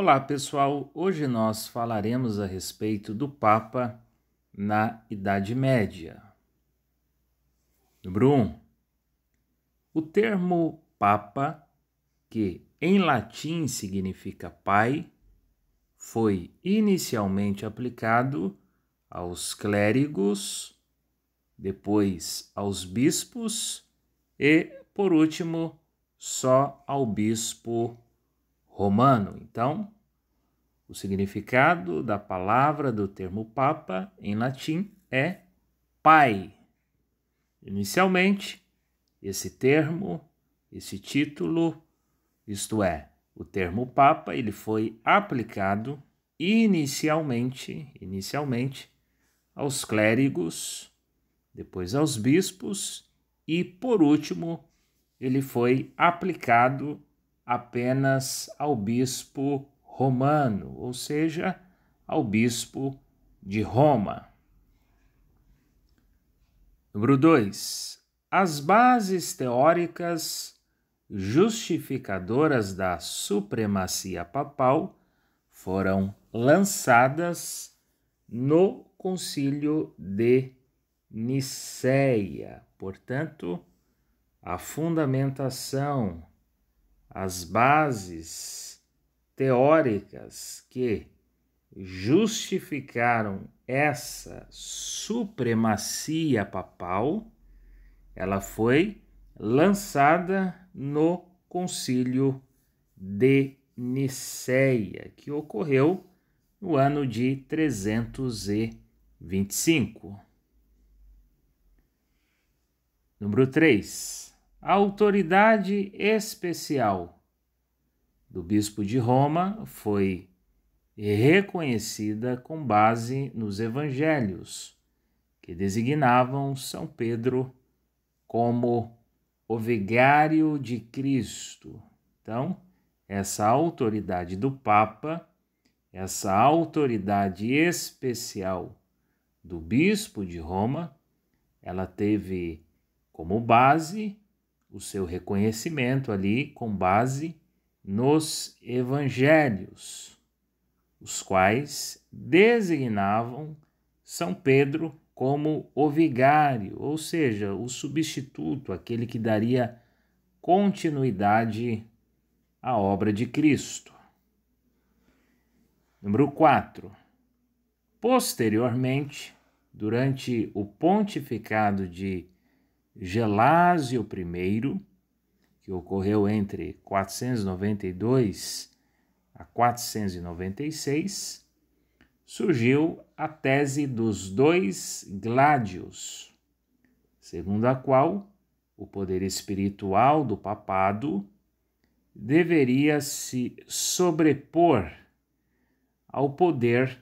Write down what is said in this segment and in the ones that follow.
Olá, pessoal. Hoje nós falaremos a respeito do Papa na Idade Média. Número 1. O termo Papa, que em latim significa pai, foi inicialmente aplicado aos clérigos, depois aos bispos e, por último, só ao bispo romano. Então, o significado da palavra do termo Papa em latim é pai. Inicialmente, esse termo, esse título, isto é, o termo Papa, ele foi aplicado inicialmente aos clérigos, depois aos bispos e, por último, ele foi aplicado apenas ao bispo romano, ou seja, ao bispo de Roma. Número 2. As bases teóricas justificadoras da supremacia papal foram lançadas no Concílio de Nicéia. Portanto, a fundamentação, as bases teóricas que justificaram essa supremacia papal, ela foi lançada no Concílio de Nicéia, que ocorreu no ano de 325. Número 3. A autoridade especial do bispo de Roma foi reconhecida com base nos evangelhos, que designavam São Pedro como o vigário de Cristo. Então, essa autoridade do Papa, essa autoridade especial do bispo de Roma, ela teve como base o seu reconhecimento ali com base nos evangelhos, os quais designavam São Pedro como o vigário, ou seja, o substituto, aquele que daria continuidade à obra de Cristo. Número 4. Posteriormente, durante o pontificado de Gelásio I, que ocorreu entre 492 a 496, surgiu a tese dos dois gládios, segundo a qual o poder espiritual do papado deveria se sobrepor ao poder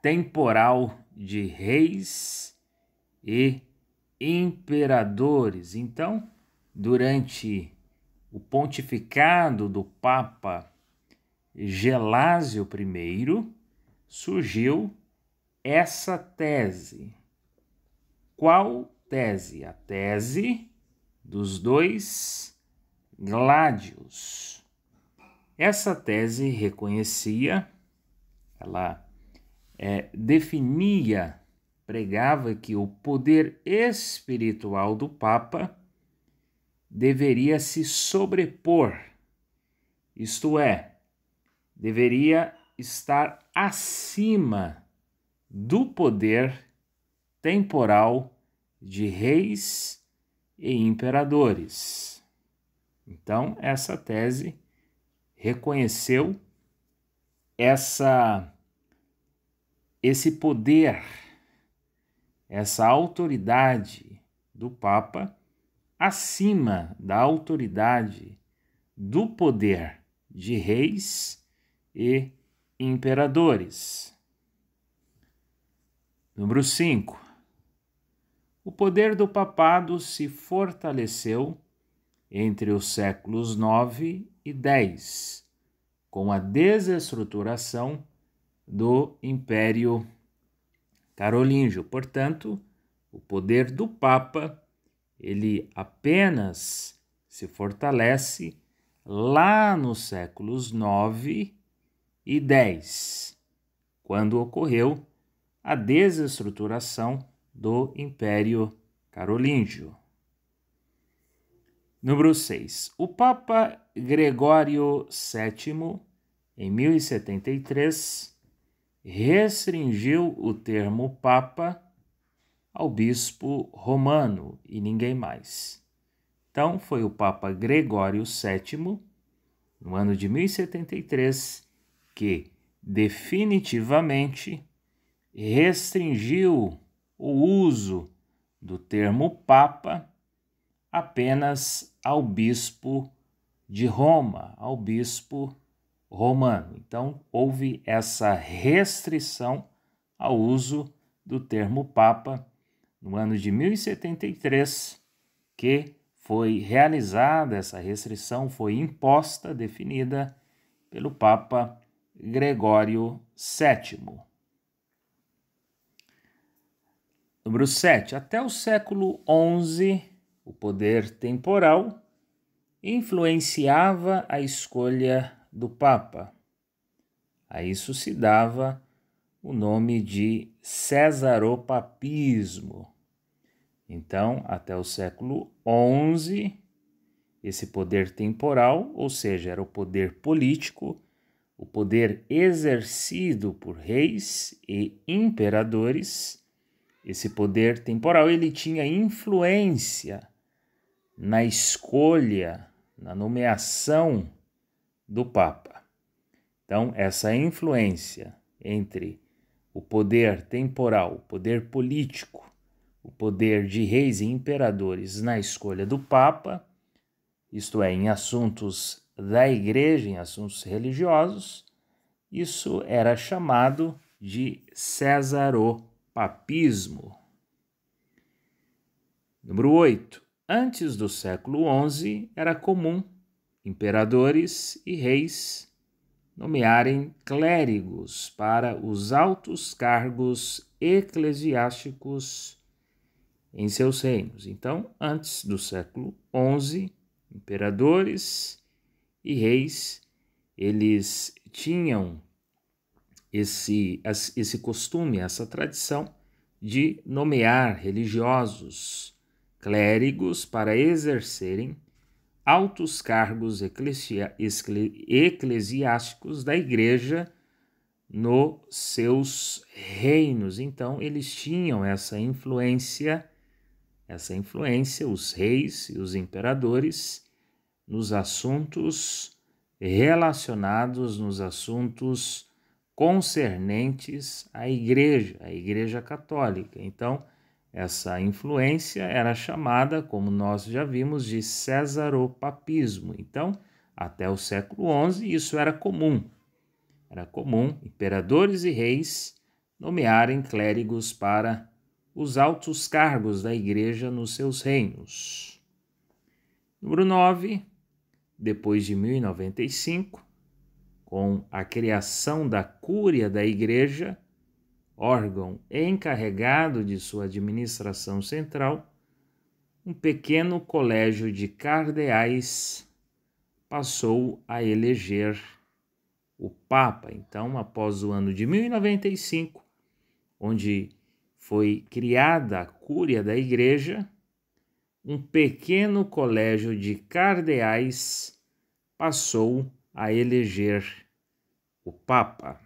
temporal de reis e imperadores. Então, durante o pontificado do Papa Gelásio I, surgiu essa tese. Qual tese? A tese dos dois gládios. Essa tese reconhecia, ela definia, pregava que o poder espiritual do Papa deveria se sobrepor, isto é, deveria estar acima do poder temporal de reis e imperadores. Então, essa tese reconheceu esse poder, essa autoridade do Papa acima da autoridade do poder de reis e imperadores. Número 5. O poder do papado se fortaleceu entre os séculos 9 e 10, com a desestruturação do Império Carolíngio. Portanto, o poder do Papa, ele apenas se fortalece lá nos séculos 9 10, quando ocorreu a desestruturação do Império Carolíngio. Número 6. O Papa Gregório VII, em 1073, restringiu o termo Papa ao bispo romano e ninguém mais. Então, foi o Papa Gregório VII, no ano de 1073, que definitivamente restringiu o uso do termo Papa apenas ao bispo de Roma, ao bispo romano. Então, houve essa restrição ao uso do termo Papa no ano de 1073, que foi realizada, essa restrição foi imposta, definida pelo Papa Gregório VII. Número 7. Até o século XI, o poder temporal influenciava a escolha do Papa. A isso se dava o nome de cesaropapismo. Então, até o século XI, esse poder temporal, ou seja, era o poder político, o poder exercido por reis e imperadores. Esse poder temporal, ele tinha influência na escolha, na nomeação do Papa. Então, essa influência entre o poder temporal, o poder político, o poder de reis e imperadores na escolha do Papa, isto é, em assuntos da Igreja, em assuntos religiosos, isso era chamado de cesaropapismo. Número 8. Antes do século XI, era comum imperadores e reis nomearem clérigos para os altos cargos eclesiásticos em seus reinos. Então, antes do século XI, imperadores e reis, eles tinham esse costume, essa tradição de nomear religiosos, clérigos, para exercerem altos cargos eclesiásticos da igreja nos seus reinos. Então, eles tinham essa influência, os reis e os imperadores, nos assuntos relacionados, nos assuntos concernentes à Igreja Católica. Então, essa influência era chamada, como nós já vimos, de cesaropapismo. Então, até o século XI, isso era comum. Era comum imperadores e reis nomearem clérigos para os altos cargos da igreja nos seus reinos. Número 9. Depois de 1095, com a criação da Cúria da Igreja, órgão encarregado de sua administração central, um pequeno colégio de cardeais passou a eleger o Papa. Então, após o ano de 1095, onde foi criada a Cúria da Igreja, um pequeno colégio de cardeais passou a eleger o Papa.